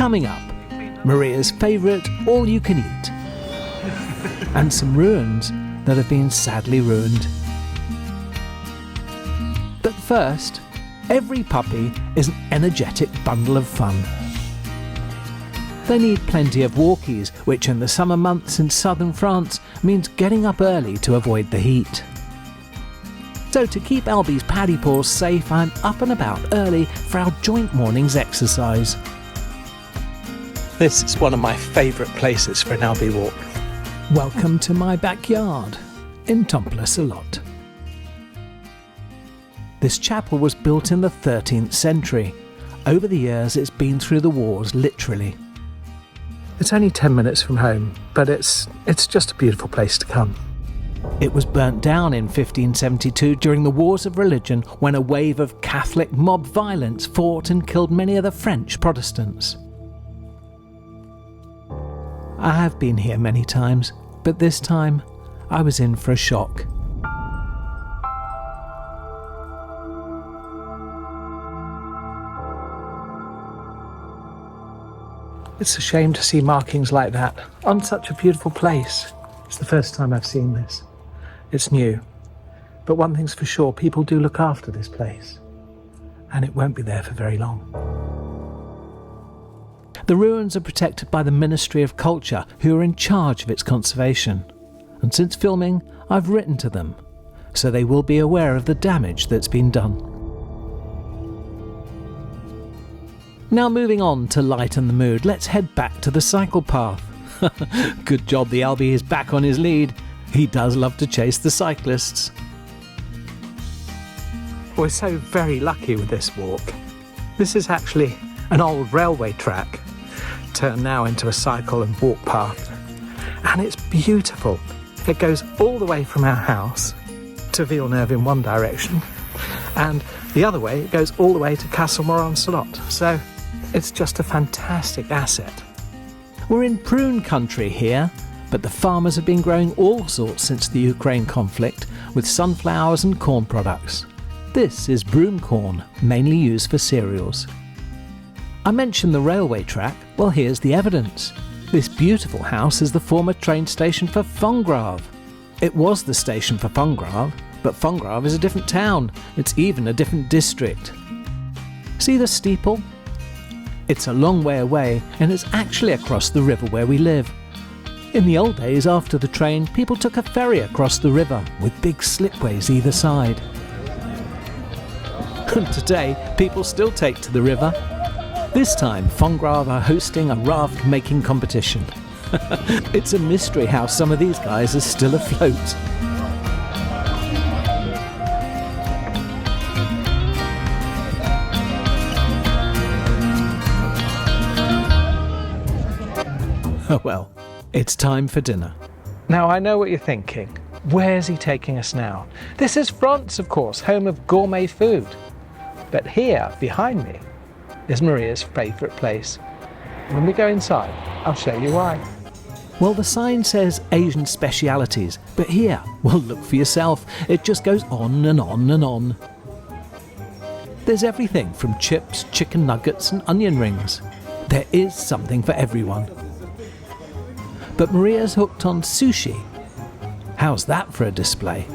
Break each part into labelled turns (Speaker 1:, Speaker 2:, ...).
Speaker 1: Coming up, Maria's favourite all-you-can-eat. And some ruins that have been sadly ruined. But first, every puppy is an energetic bundle of fun. They need plenty of walkies, which in the summer months in southern France means getting up early to avoid the heat. So to keep Albie's paddy paws safe, I'm up and about early for our joint morning's exercise. This is one of my favourite places for an Albie walk. Welcome to my backyard in Temple Sur Lot. This chapel was built in the 13th century. Over the years it's been through the wars, literally. It's only 10 minutes from home, but it's just a beautiful place to come. It was burnt down in 1572 during the Wars of Religion, when a wave of Catholic mob violence fought and killed many of the French Protestants. I have been here many times, but this time I was in for a shock. It's a shame to see markings like that on such a beautiful place. It's the first time I've seen this. It's new. But one thing's for sure, people do look after this place. And it won't be there for very long. The ruins are protected by the Ministry of Culture, who are in charge of its conservation. And since filming, I've written to them, so they will be aware of the damage that's been done. Now moving on to lighten the mood, let's head back to the cycle path. Good job the Albie is back on his lead. He does love to chase the cyclists. We're so very lucky with this walk. This is actually an old railway track, turned now into a cycle and walk path. And it's beautiful. It goes all the way from our house to Villeneuve in one direction, and the other way it goes all the way to Sur Lot. So it's just a fantastic asset. We're in prune country here, but the farmers have been growing all sorts since the Ukraine conflict, with sunflowers and corn products. This is broom corn, mainly used for cereals. I mentioned the railway track. Well, here's the evidence. This beautiful house is the former train station for Fongrave. It was the station for Fongrave, but Fongrave is a different town. It's even a different district. See the steeple? It's a long way away, and it's actually across the river where we live. In the old days, after the train, people took a ferry across the river with big slipways either side. And today, people still take to the river. This time, Fongrave are hosting a raft-making competition. It's a mystery how some of these guys are still afloat. Oh well, it's time for dinner. Now I know what you're thinking. Where's he taking us now? This is France, of course, home of gourmet food. But here, behind me, is Maria's favourite place. When we go inside, I'll show you why. Well, the sign says Asian specialities, but here, well, look for yourself. It just goes on and on and on. There's everything from chips, chicken nuggets and onion rings. There is something for everyone. But Maria's hooked on sushi. How's that for a display?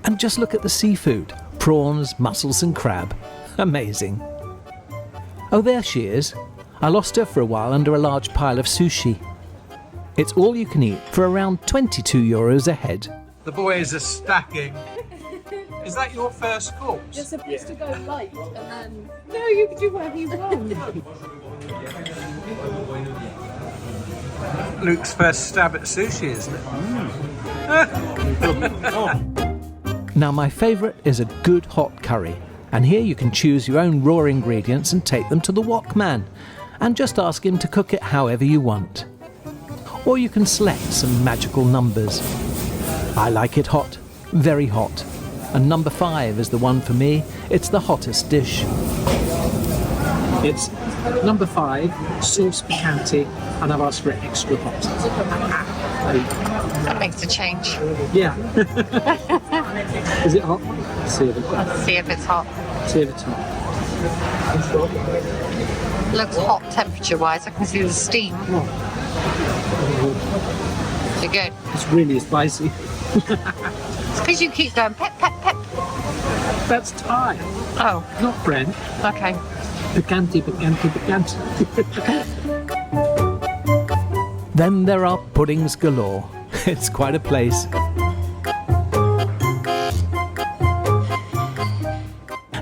Speaker 1: And just look at the seafood. Prawns, mussels and crab. Amazing. Oh, there she is. I lost her for a while under a large pile of sushi. It's all you can eat for around €22 a head.
Speaker 2: The boys are stacking. Is that your first course?
Speaker 3: You're supposed to go light and then... No, you can do whatever you want.
Speaker 2: Luke's first stab at sushi, isn't it?
Speaker 1: Now my favourite is a good hot curry. And here you can choose your own raw ingredients and take them to the wok man. And just ask him to cook it however you want. Or you can select some magical numbers. I like it hot, very hot. And number 5 is the one for me. It's the hottest dish. It's number 5, sauce picante, and I've asked for it extra hot.
Speaker 4: That makes a change.
Speaker 1: Yeah. Is it hot? See if it's hot.
Speaker 4: Let's see if it's hot.
Speaker 1: See if it's hot.
Speaker 4: Looks hot temperature-wise. I can see the steam. So good.
Speaker 1: It's really spicy.
Speaker 4: It's because you keep going pep, pep, pep.
Speaker 1: That's Thai,
Speaker 4: Oh,
Speaker 1: not French.
Speaker 4: okay.
Speaker 1: Picante, picante, picante. Then there are puddings galore. It's quite a place.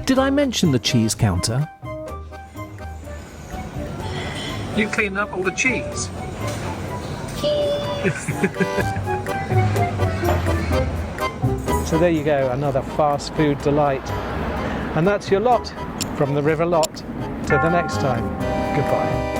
Speaker 1: Did I mention the cheese counter?
Speaker 2: You clean up all the cheese.
Speaker 1: So there you go, another fast food delight. And that's your lot from the River Lot. Till the next time, goodbye.